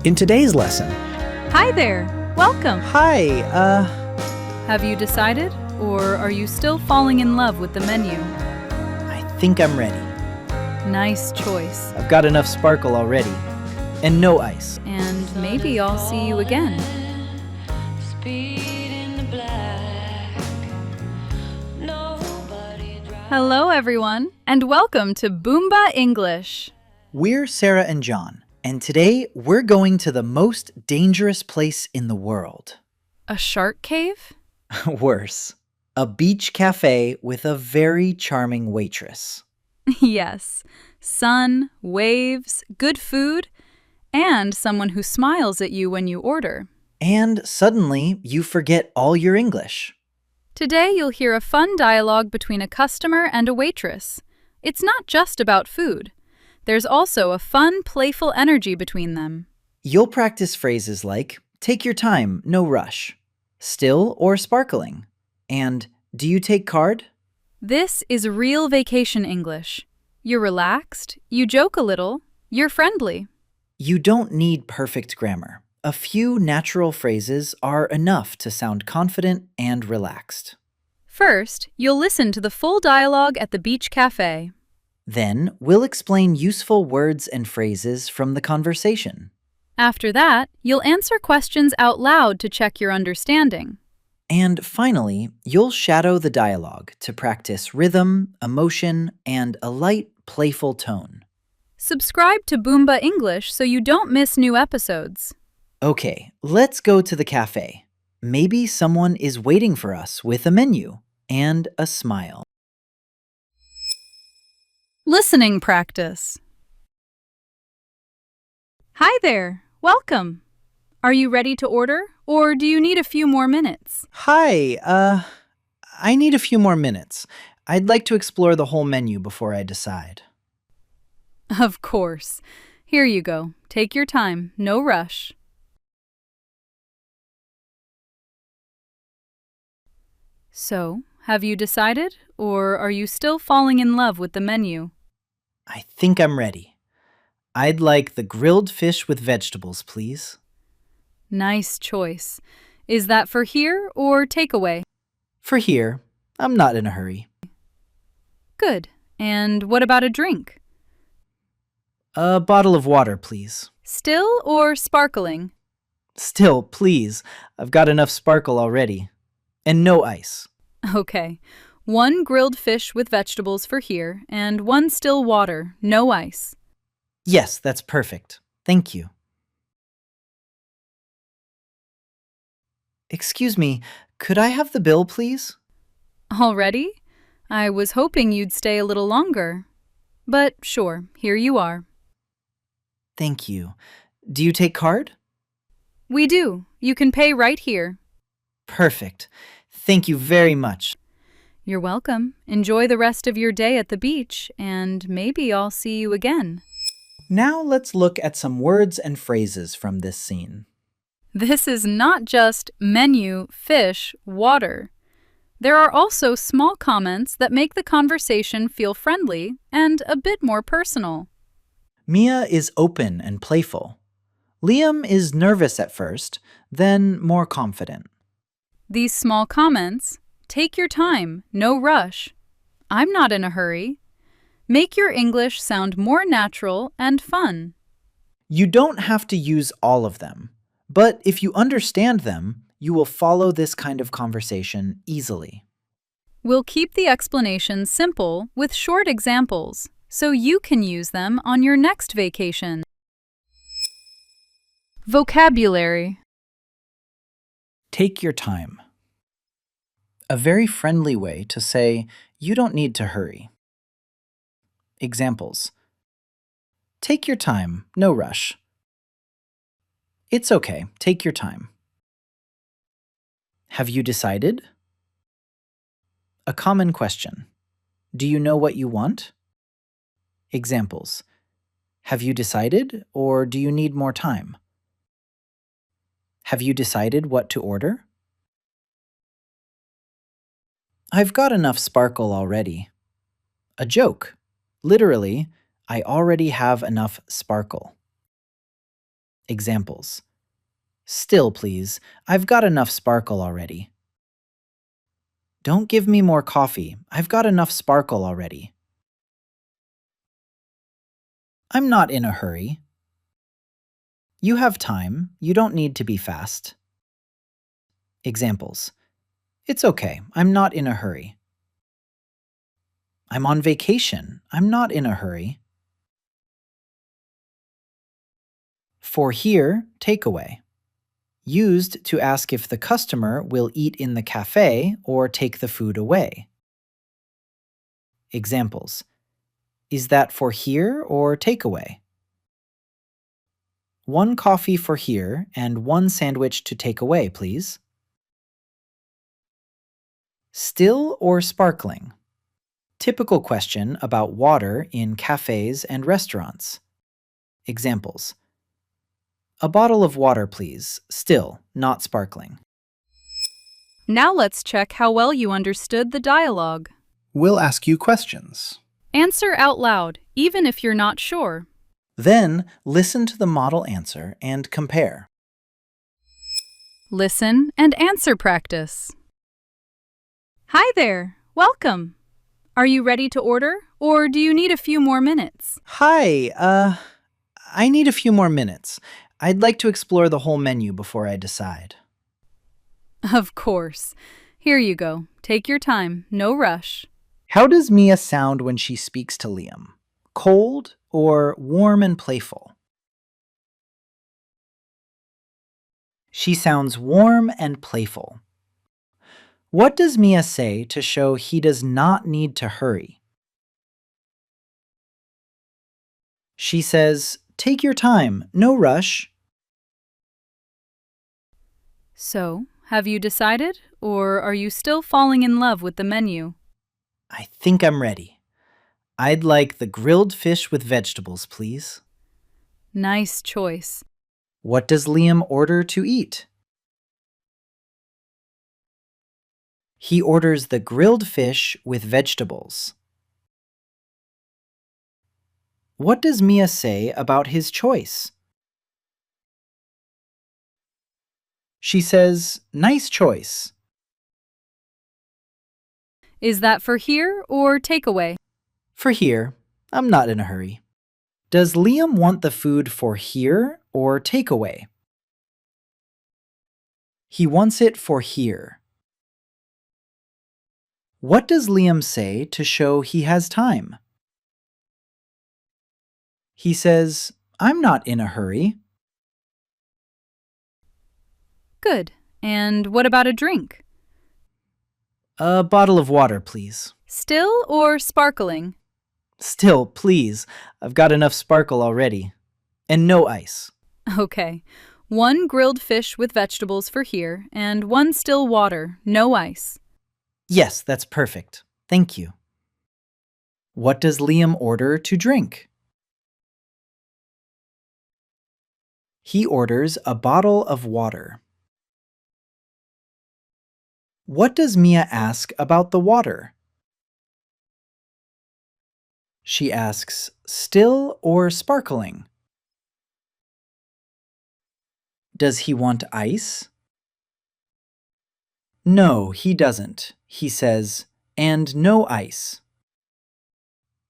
In today's lesson, Hi there! Welcome! hi, Have you decided, or are you still falling in love with the menu? I think I'm ready. Nice choice. I've got enough sparkle already. And no ice. And maybe I'll see you again. Hello, everyone, and welcome to Boomba English. We're Sarah and John, and today we're going to the most dangerous place in the world. A shark cave? Worse, a beach cafe with a very charming waitress. Yes. Sun, waves, good food, and someone who smiles at you when you order. And suddenly you forget all your English. Today, you'll hear a fun dialogue between a customer and a waitress. It's not just about food. There's also a fun, playful energy between them. You'll practice phrases like, take your time, no rush, still or sparkling, and do you take card? This is real vacation English. You're relaxed, you joke a little, you're friendly. You don't need perfect grammar. A few natural phrases are enough to sound confident and relaxed. First, you'll listen to the full dialogue at the beach cafe. Then, we'll explain useful words and phrases from the conversation. After that, you'll answer questions out loud to check your understanding. And finally, you'll shadow the dialogue to practice rhythm, emotion, and a light, playful tone. Subscribe to Boomba English so you don't miss new episodes. Okay, let's go to the cafe. Maybe someone is waiting for us with a menu and a smile. Listening practice. Hi there. Welcome. Are you ready to order, or do you need a few more minutes? Hi, I need a few more minutes. I'd like to explore the whole menu before I decide. Of course. Here you go. Take your time. No rush. So, have you decided, or are you still falling in love with the menu? I think I'm ready. I'd like the grilled fish with vegetables, please. Nice choice. Is that for here or takeaway? For here, I'm not in a hurry. Good. And what about a drink? A bottle of water, please. Still or sparkling? Still, please. I've got enough sparkle already. And no ice. Okay. One grilled fish with vegetables for here, and one still water, no ice. Yes, that's perfect. Thank you. Excuse me, could I have the bill, please? Already? I was hoping you'd stay a little longer. But sure, here you are. Thank you. Do you take card? We do. You can pay right here. Perfect. Thank you very much. You're welcome. Enjoy the rest of your day at the beach, and maybe I'll see you again. Now let's look at some words and phrases from this scene. This is not just menu, fish, water. There are also small comments that make the conversation feel friendly and a bit more personal. Mia is open and playful. Liam is nervous at first, then more confident. These small comments, take your time, no rush. I'm not in a hurry. Make your English sound more natural and fun. You don't have to use all of them, but if you understand them, you will follow this kind of conversation easily. We'll keep the explanations simple with short examples, so you can use them on your next vacation. Vocabulary. Take your time. A very friendly way to say, you don't need to hurry. Examples. Take your time, no rush. It's okay, take your time. Have you decided? A common question. Do you know what you want? Examples. Have you decided, or do you need more time? Have you decided what to order? I've got enough sparkle already. A joke. Literally, I already have enough sparkle. Examples. Still, please. I've got enough sparkle already. Don't give me more coffee. I've got enough sparkle already. I'm not in a hurry. You have time. You don't need to be fast. Examples. It's okay. I'm not in a hurry. I'm on vacation. I'm not in a hurry. For here, takeaway. Used to ask if the customer will eat in the cafe or take the food away. Examples. Is that for here or takeaway? One coffee for here and one sandwich to take away, please. Still or sparkling? Typical question about water in cafes and restaurants. Examples. A bottle of water, please. Still, not sparkling. Now let's check how well you understood the dialogue. We'll ask you questions. Answer out loud, even if you're not sure. Then, listen to the model answer and compare. Listen and answer practice. Hi there. Welcome. Are you ready to order, or do you need a few more minutes? Hi, I need a few more minutes. I'd like to explore the whole menu before I decide. Of course. Here you go. Take your time. No rush. How does Mia sound when she speaks to Liam? Cold or warm and playful? She sounds warm and playful. What does Mia say to show he does not need to hurry? She says, "Take your time, no rush." So, have you decided, or are you still falling in love with the menu? I think I'm ready. I'd like the grilled fish with vegetables, please. Nice choice. What does Liam order to eat? He orders the grilled fish with vegetables. What does Mia say about his choice? She says, "Nice choice." Is that for here or takeaway? For here. I'm not in a hurry. Does Liam want the food for here or takeaway? He wants it for here. What does Liam say to show he has time? He says, "I'm not in a hurry." Good. And what about a drink? A bottle of water, please. Still or sparkling? Still, please. I've got enough sparkle already. And no ice. Okay. One grilled fish with vegetables for here, and one still water, no ice. Yes, that's perfect. Thank you. What does Liam order to drink? He orders a bottle of water. What does Mia ask about the water? She asks, "Still or sparkling?" Does he want ice? No, he doesn't. He says, "And no ice."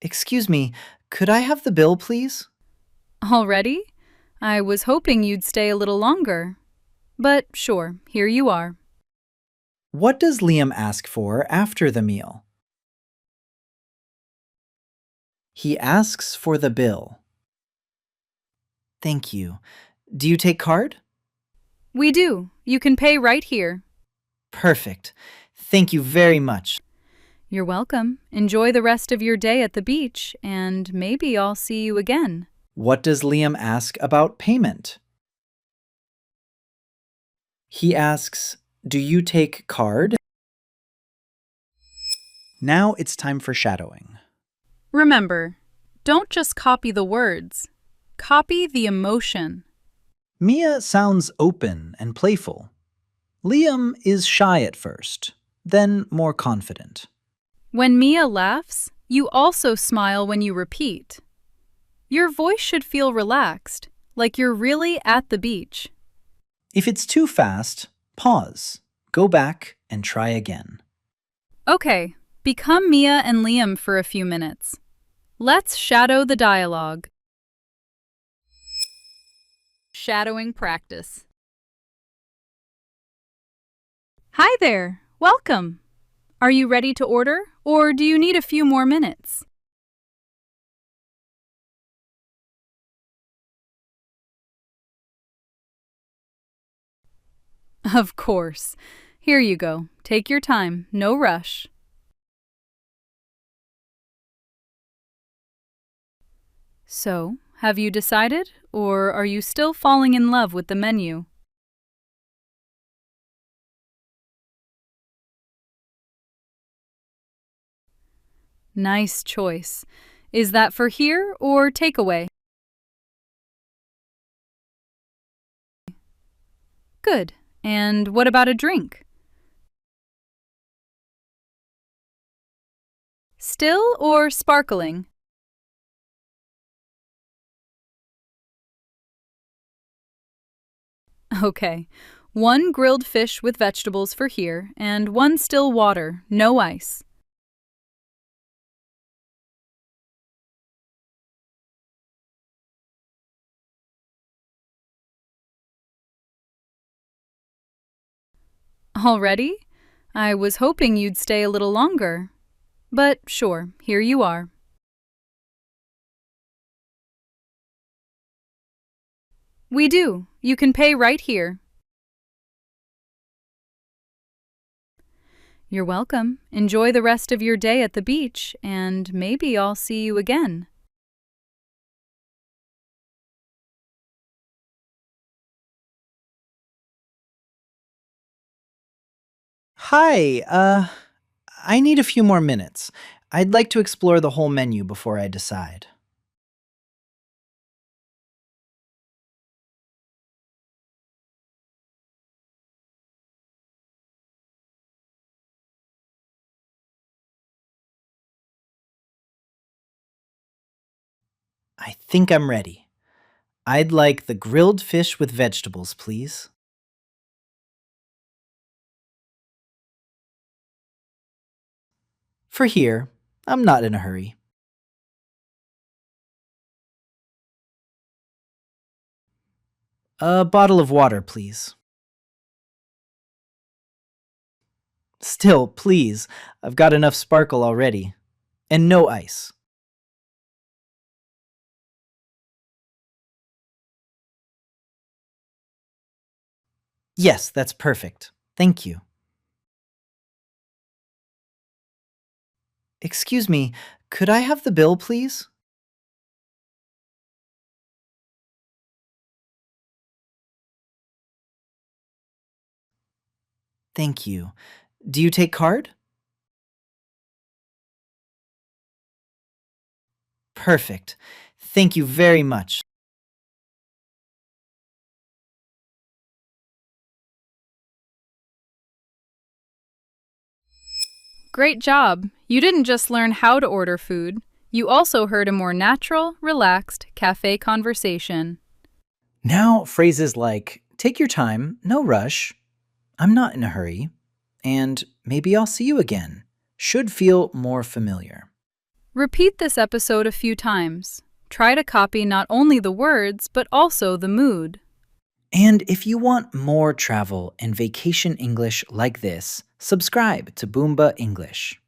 Excuse me, could I have the bill, please? Already? I was hoping you'd stay a little longer. But sure, here you are. What does Liam ask for after the meal? He asks for the bill. Thank you. Do you take card? We do. You can pay right here. Perfect. Thank you very much. You're welcome. Enjoy the rest of your day at the beach, and maybe I'll see you again. What does Liam ask about payment? He asks, "Do you take card?" Now it's time for shadowing. Remember, don't just copy the words. Copy the emotion. Mia sounds open and playful. Liam is shy at first, then more confident. When Mia laughs, you also smile when you repeat. Your voice should feel relaxed, like you're really at the beach. If it's too fast, pause, go back, and try again. Okay, become Mia and Liam for a few minutes. Let's shadow the dialogue. Shadowing practice. Hi there, welcome. Are you ready to order, or do you need a few more minutes? Of course. Here you go. Take your time, no rush. So, have you decided, or are you still falling in love with the menu? Nice choice. Is that for here or takeaway? Good. And what about a drink? Still or sparkling? Okay. One grilled fish with vegetables for here, and one still water, no ice. Already? I was hoping you'd stay a little longer. But sure, here you are. We do. You can pay right here. You're welcome. Enjoy the rest of your day at the beach, and maybe I'll see you again. Hi, I need a few more minutes. I'd like to explore the whole menu before I decide. I think I'm ready. I'd like the grilled fish with vegetables, please. For here, I'm not in a hurry. A bottle of water, please. Still, please, I've got enough sparkle already. And no ice. Yes, that's perfect. Thank you. Excuse me, could I have the bill, please? Thank you. Do you take card? Perfect. Thank you very much. Great job! You didn't just learn how to order food, you also heard a more natural, relaxed cafe conversation. Now, phrases like, take your time, no rush, I'm not in a hurry, and maybe I'll see you again, should feel more familiar. Repeat this episode a few times. Try to copy not only the words, but also the mood. And if you want more travel and vacation English like this, subscribe to Boomba English.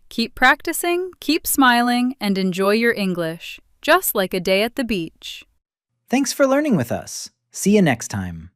Keep practicing, keep smiling, and enjoy your English, just like a day at the beach. Thanks for learning with us. See you next time.